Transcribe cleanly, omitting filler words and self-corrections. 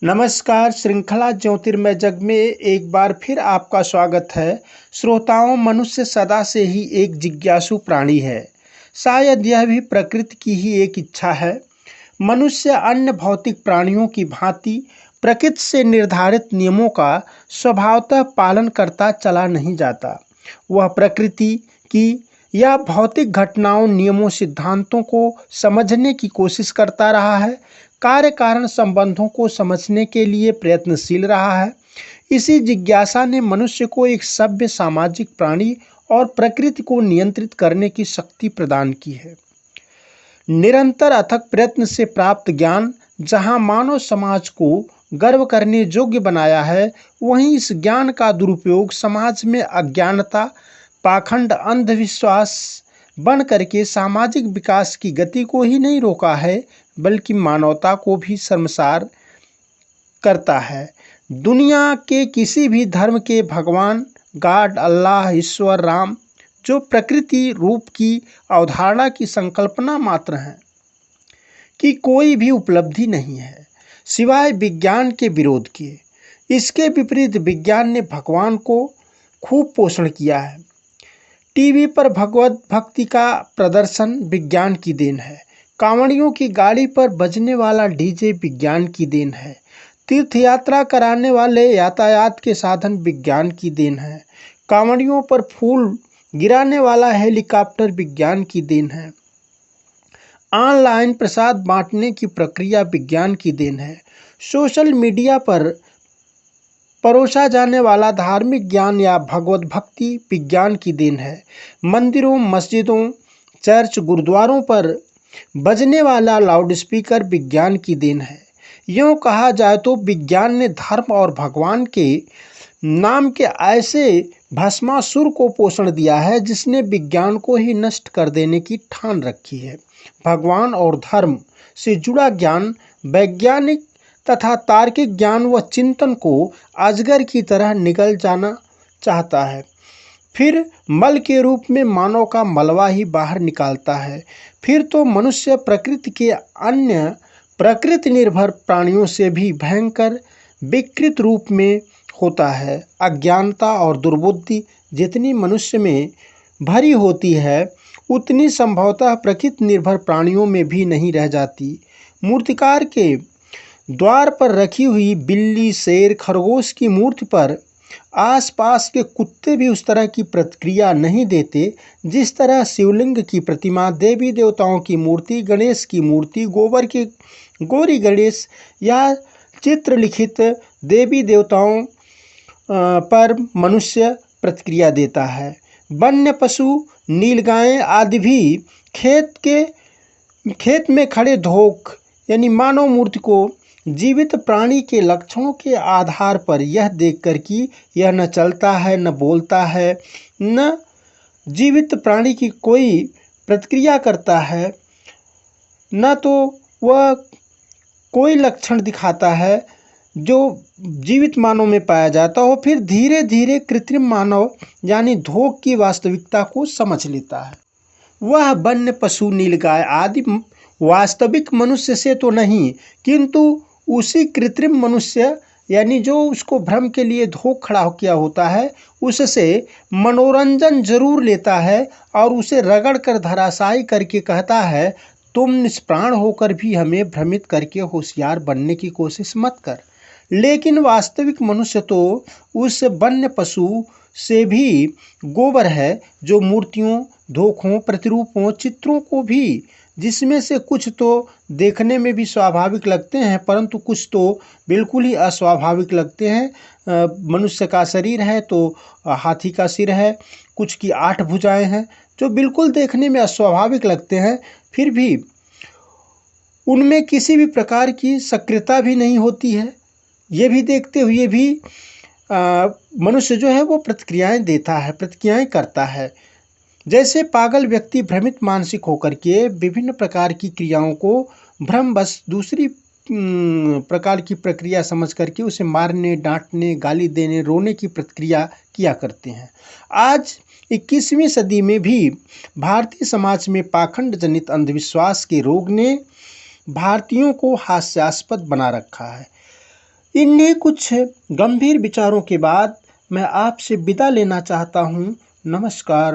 नमस्कार, श्रृंखला ज्योतिर्मय जग में एक बार फिर आपका स्वागत है। श्रोताओं, मनुष्य सदा से ही एक जिज्ञासु प्राणी है। शायद यह भी प्रकृति की ही एक इच्छा है। मनुष्य अन्य भौतिक प्राणियों की भांति प्रकृति से निर्धारित नियमों का स्वभावतः पालन करता चला नहीं जाता। वह प्रकृति की या भौतिक घटनाओं, नियमों, सिद्धांतों को समझने की कोशिश करता रहा है। कार्य कारण संबंधों को समझने के लिए प्रयत्नशील रहा है। इसी जिज्ञासा ने मनुष्य को एक सभ्य सामाजिक प्राणी और प्रकृति को नियंत्रित करने की शक्ति प्रदान की है। निरंतर अथक प्रयत्न से प्राप्त ज्ञान जहां मानव समाज को गर्व करने योग्य बनाया है, वहीं इस ज्ञान का दुरुपयोग समाज में अज्ञानता, पाखंड, अंधविश्वास बन करके सामाजिक विकास की गति को ही नहीं रोका है, बल्कि मानवता को भी शर्मसार करता है। दुनिया के किसी भी धर्म के भगवान, गॉड, अल्लाह, ईश्वर, राम, जो प्रकृति रूप की अवधारणा की संकल्पना मात्र है, कि कोई भी उपलब्धि नहीं है सिवाय विज्ञान के विरोध किए। इसके विपरीत विज्ञान ने भगवान को खूब पोषण किया है। टीवी पर भगवत भक्ति का प्रदर्शन विज्ञान की देन है। कांवड़ियों की गाड़ी पर बजने वाला डीजे विज्ञान की देन है। तीर्थ यात्रा कराने वाले यातायात के साधन विज्ञान की देन है। कांवड़ियों पर फूल गिराने वाला हेलीकॉप्टर विज्ञान की देन है। ऑनलाइन प्रसाद बांटने की प्रक्रिया विज्ञान की देन है। सोशल मीडिया पर परोसा जाने वाला धार्मिक ज्ञान या भगवत भक्ति विज्ञान की देन है। मंदिरों, मस्जिदों, चर्च, गुरुद्वारों पर बजने वाला लाउडस्पीकर विज्ञान की देन है। यूँ कहा जाए तो विज्ञान ने धर्म और भगवान के नाम के ऐसे भस्मासुर को पोषण दिया है जिसने विज्ञान को ही नष्ट कर देने की ठान रखी है। भगवान और धर्म से जुड़ा ज्ञान, वैज्ञानिक तथा तार्किक ज्ञान व चिंतन को अजगर की तरह निगल जाना चाहता है, फिर मल के रूप में मानव का मलबा ही बाहर निकालता है। फिर तो मनुष्य प्रकृति के अन्य प्रकृति निर्भर प्राणियों से भी भयंकर विकृत रूप में होता है। अज्ञानता और दुर्बुद्धि जितनी मनुष्य में भरी होती है, उतनी संभवतः प्रकृति निर्भर प्राणियों में भी नहीं रह जाती। मूर्तिकार के द्वार पर रखी हुई बिल्ली, शेर, खरगोश की मूर्ति पर आसपास के कुत्ते भी उस तरह की प्रतिक्रिया नहीं देते जिस तरह शिवलिंग की प्रतिमा, देवी देवताओं की मूर्ति, गणेश की मूर्ति, गोबर के गौरी गणेश या चित्रलिखित देवी देवताओं पर मनुष्य प्रतिक्रिया देता है। वन्य पशु, नीलगायें आदि भी खेत में खड़े धोख यानी मानव मूर्ति को जीवित प्राणी के लक्षणों के आधार पर यह देखकर कि यह न चलता है, न बोलता है, न जीवित प्राणी की कोई प्रतिक्रिया करता है, न तो वह कोई लक्षण दिखाता है जो जीवित मानव में पाया जाता हो, फिर धीरे धीरे कृत्रिम मानव यानी धोख की वास्तविकता को समझ लेता है। वह वन्य पशु, नीलगाय आदि वास्तविक मनुष्य से तो नहीं, किंतु उसी कृत्रिम मनुष्य यानी जो उसको भ्रम के लिए धोख खड़ा किया होता है, उससे मनोरंजन जरूर लेता है और उसे रगड़ कर धराशायी करके कहता है, तुम निष्प्राण होकर भी हमें भ्रमित करके होशियार बनने की कोशिश मत कर। लेकिन वास्तविक मनुष्य तो उस वन्य पशु से भी गोबर है, जो मूर्तियों, धोखों, प्रतिरूपों, चित्रों को भी, जिसमें से कुछ तो देखने में भी स्वाभाविक लगते हैं परंतु कुछ तो बिल्कुल ही अस्वाभाविक लगते हैं। मनुष्य का शरीर है तो हाथी का सिर है, कुछ की 8 भुजाएं हैं जो बिल्कुल देखने में अस्वाभाविक लगते हैं, फिर भी उनमें किसी भी प्रकार की सक्रियता भी नहीं होती है। ये भी देखते हुए भी मनुष्य जो है वो प्रतिक्रियाएं करता है। जैसे पागल व्यक्ति भ्रमित मानसिक होकर के विभिन्न प्रकार की क्रियाओं को भ्रमवश दूसरी प्रकार की प्रक्रिया समझ करके उसे मारने, डांटने, गाली देने, रोने की प्रतिक्रिया किया करते हैं। आज 21वीं सदी में भी भारतीय समाज में पाखंड जनित अंधविश्वास के रोग ने भारतीयों को हास्यास्पद बना रखा है। इन्हीं कुछ गंभीर विचारों के बाद मैं आपसे विदा लेना चाहता हूँ। नमस्कार।